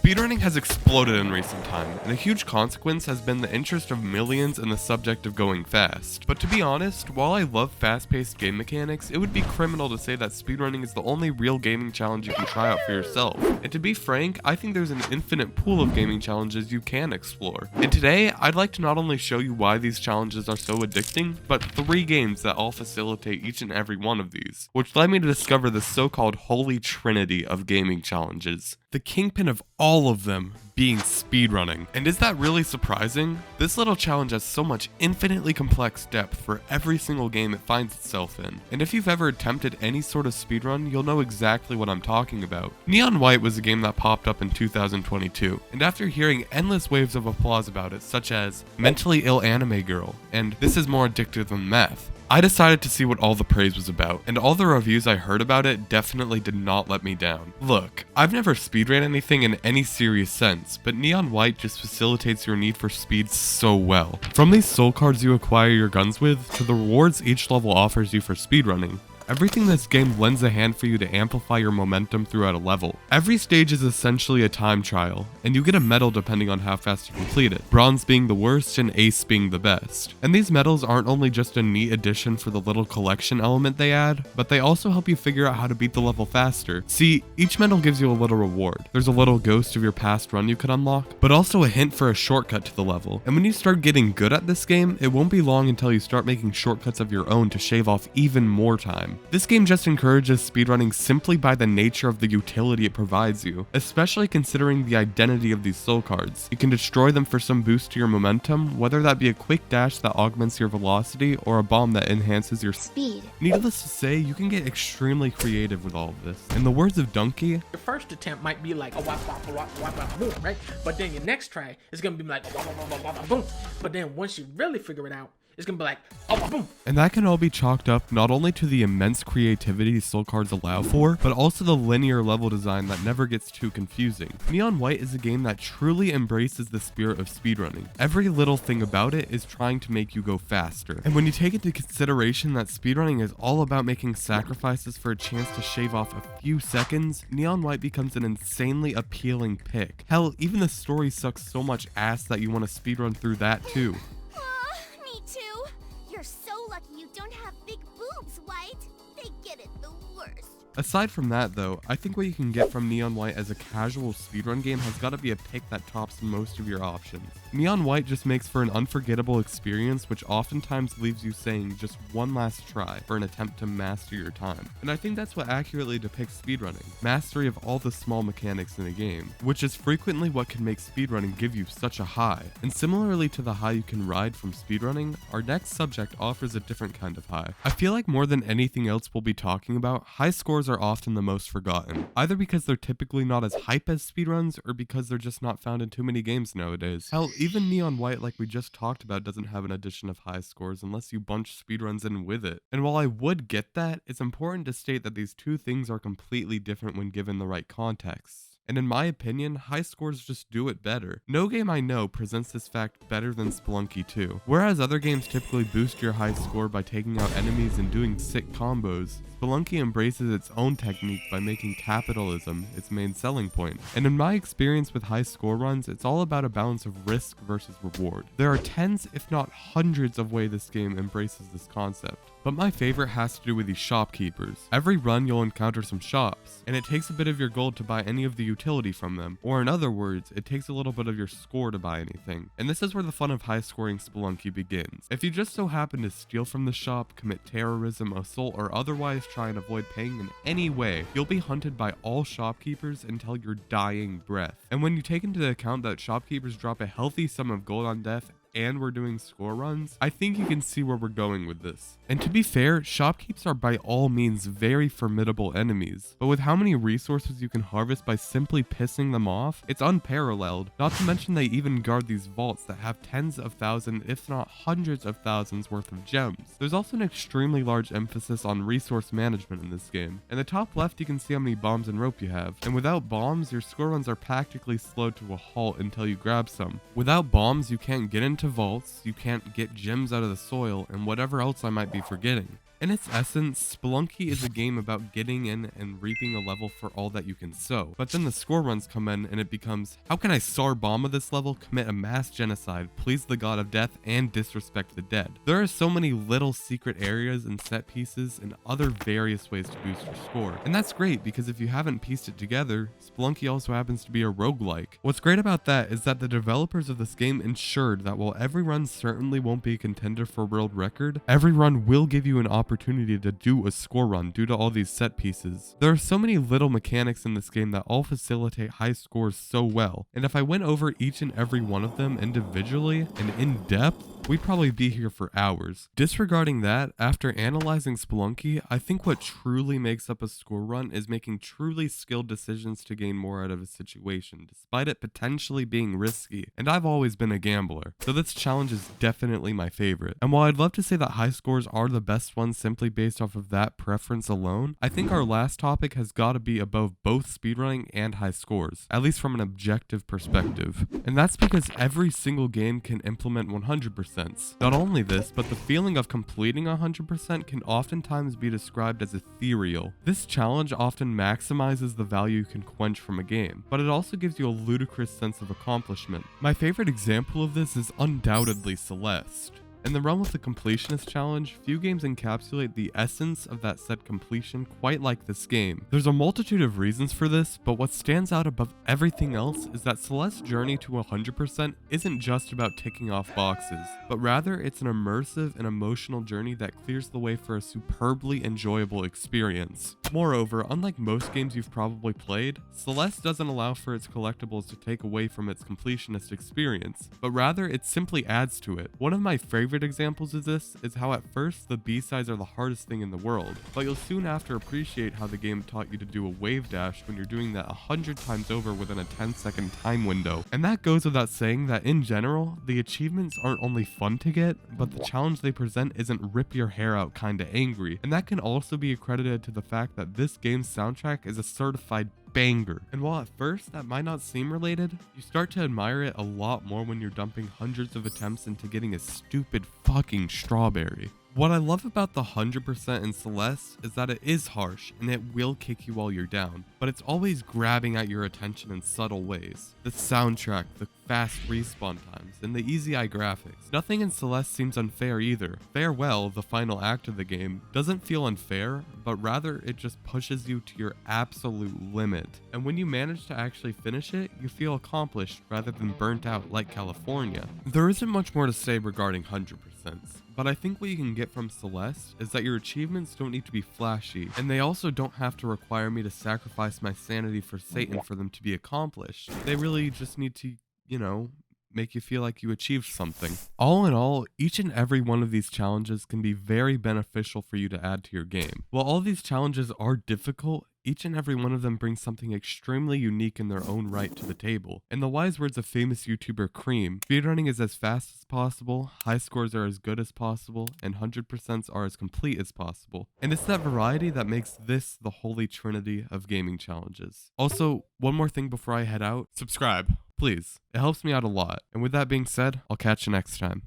Speedrunning has exploded in recent time, and a huge consequence has been the interest of millions in the subject of going fast. But to be honest, while I love fast-paced game mechanics, it would be criminal to say that speedrunning is the only real gaming challenge you can try out for yourself. And to be frank, I think there's an infinite pool of gaming challenges you can explore. And today, I'd like to not only show you why these challenges are so addicting, but 3 games that all facilitate each and every one of these, which led me to discover the so-called holy trinity of gaming challenges. The kingpin of all of them being speedrunning. And is that really surprising? This little challenge has so much infinitely complex depth for every single game it finds itself in. And if you've ever attempted any sort of speedrun, you'll know exactly what I'm talking about. Neon White was a game that popped up in 2022, and after hearing endless waves of applause about it, such as mentally ill anime girl, and this is more addictive than meth, I decided to see what all the praise was about, and all the reviews I heard about it definitely did not let me down. Look, I've never speedran anything in any serious sense, but Neon White just facilitates your need for speed so well. From these soul cards you acquire your guns with, to the rewards each level offers you for speedrunning, everything in this game lends a hand for you to amplify your momentum throughout a level. Every stage is essentially a time trial, and you get a medal depending on how fast you complete it, bronze being the worst and ace being the best. And these medals aren't only just a neat addition for the little collection element they add, but they also help you figure out how to beat the level faster. See, each medal gives you a little reward. There's a little ghost of your past run you could unlock, but also a hint for a shortcut to the level. And when you start getting good at this game, it won't be long until you start making shortcuts of your own to shave off even more time. This game just encourages speedrunning simply by the nature of the utility it provides you, especially considering the identity of these soul cards. You can destroy them for some boost to your momentum, whether that be a quick dash that augments your velocity or a bomb that enhances your speed. Needless to say, you can get extremely creative with all of this. In the words of Donkey, your first attempt might be like a wop wop wop wop wop boom, right? But then your next try is gonna be like a wop wop wop wop boom. But then once you really figure it out, it's gonna be like, oh, boom. And that can all be chalked up not only to the immense creativity soul cards allow for, but also the linear level design that never gets too confusing. Neon White is a game that truly embraces the spirit of speedrunning. Every little thing about it is trying to make you go faster. And when you take into consideration that speedrunning is all about making sacrifices for a chance to shave off a few seconds, Neon White becomes an insanely appealing pick. Hell, even the story sucks so much ass that you want to speedrun through that too. Me too. You're so lucky you don't have big boobs, White. They get it the worst. Aside from that though, I think what you can get from Neon White as a casual speedrun game has got to be a pick that tops most of your options. Neon White just makes for an unforgettable experience, which oftentimes leaves you saying just one last try for an attempt to master your time. And I think that's what accurately depicts speedrunning, mastery of all the small mechanics in a game, which is frequently what can make speedrunning give you such a high. And similarly to the high you can ride from speedrunning, our next subject offers a different kind of high. I feel like more than anything else we'll be talking about, high scores are often the most forgotten, either because they're typically not as hype as speedruns or because they're just not found in too many games nowadays. Hell, even Neon White, like we just talked about, doesn't have an addition of high scores unless you bunch speedruns in with it. And while I would get that, it's important to state that these two things are completely different when given the right context. And in my opinion, high scores just do it better. No game I know presents this fact better than Spelunky 2. Whereas other games typically boost your high score by taking out enemies and doing sick combos, Spelunky embraces its own technique by making capitalism its main selling point. And in my experience with high score runs, it's all about a balance of risk versus reward. There are tens, if not hundreds, of ways this game embraces this concept. But my favorite has to do with these shopkeepers. Every run you'll encounter some shops, and it takes a bit of your gold to buy any of the utility from them, or in other words, it takes a little bit of your score to buy anything. And this is where the fun of high scoring Spelunky begins. If you just so happen to steal from the shop, commit terrorism, assault, or otherwise try and avoid paying in any way, you'll be hunted by all shopkeepers until your dying breath. And when you take into account that shopkeepers drop a healthy sum of gold on death and we're doing score runs, I think you can see where we're going with this. And to be fair, shopkeepers are by all means very formidable enemies, but with how many resources you can harvest by simply pissing them off, it's unparalleled. Not to mention they even guard these vaults that have tens of thousands, if not hundreds of thousands worth of gems. There's also an extremely large emphasis on resource management in this game. In the top left you can see how many bombs and rope you have, and without bombs, your score runs are practically slowed to a halt until you grab some. Without bombs, you can't get into vaults, you can't get gems out of the soil, and whatever else I might be forgetting. In its essence, Spelunky is a game about getting in and reaping a level for all that you can sow. But then the score runs come in and it becomes, how can I Sarbomba this level, commit a mass genocide, please the god of death, and disrespect the dead? There are so many little secret areas and set pieces and other various ways to boost your score. And that's great because if you haven't pieced it together, Spelunky also happens to be a roguelike. What's great about that is that the developers of this game ensured that while every run certainly won't be a contender for world record, every run will give you an opportunity to do a score run due to all these set pieces. There are so many little mechanics in this game that all facilitate high scores so well, and if I went over each and every one of them individually and in depth, we'd probably be here for hours. Disregarding that, after analyzing Spelunky, I think what truly makes up a score run is making truly skilled decisions to gain more out of a situation, despite it potentially being risky. And I've always been a gambler, so this challenge is definitely my favorite. And while I'd love to say that high scores are the best ones simply based off of that preference alone, I think our last topic has got to be above both speedrunning and high scores, at least from an objective perspective. And that's because every single game can implement 100%. Not only this, but the feeling of completing 100% can oftentimes be described as ethereal. This challenge often maximizes the value you can quench from a game, but it also gives you a ludicrous sense of accomplishment. My favorite example of this is undoubtedly Celeste. In the realm of the completionist challenge, few games encapsulate the essence of that said completion quite like this game. There's a multitude of reasons for this, but what stands out above everything else is that Celeste's journey to 100% isn't just about ticking off boxes, but rather it's an immersive and emotional journey that clears the way for a superbly enjoyable experience. Moreover, unlike most games you've probably played, Celeste doesn't allow for its collectibles to take away from its completionist experience, but rather it simply adds to it. One of my favorite examples of this is how at first the B-sides are the hardest thing in the world, but you'll soon after appreciate how the game taught you to do a wave dash when you're doing that 100 times over within a 10-second time window. And that goes without saying that in general, the achievements aren't only fun to get, but the challenge they present isn't rip your hair out kinda angry, and that can also be accredited to the fact that this game's soundtrack is a certified banger. And while at first that might not seem related, you start to admire it a lot more when you're dumping hundreds of attempts into getting a stupid fucking strawberry. What I love about the 100% in Celeste is that it is harsh and it will kick you while you're down, but it's always grabbing at your attention in subtle ways. The soundtrack, the fast respawn times, and the easy eye graphics. Nothing in Celeste seems unfair either. Farewell, the final act of the game, doesn't feel unfair, but rather it just pushes you to your absolute limit. And when you manage to actually finish it, you feel accomplished rather than burnt out like California. There isn't much more to say regarding 100%. But I think what you can get from Celeste is that your achievements don't need to be flashy, and they also don't have to require me to sacrifice my sanity for Satan for them to be accomplished. They really just need to, make you feel like you achieved something. All in all, each and every one of these challenges can be very beneficial for you to add to your game. While all these challenges are difficult, each and every one of them brings something extremely unique in their own right to the table. In the wise words of famous YouTuber Cream, speedrunning is as fast as possible, high scores are as good as possible, and 100% are as complete as possible. And it's that variety that makes this the holy trinity of gaming challenges. Also, one more thing before I head out, subscribe, please. It helps me out a lot. And with that being said, I'll catch you next time.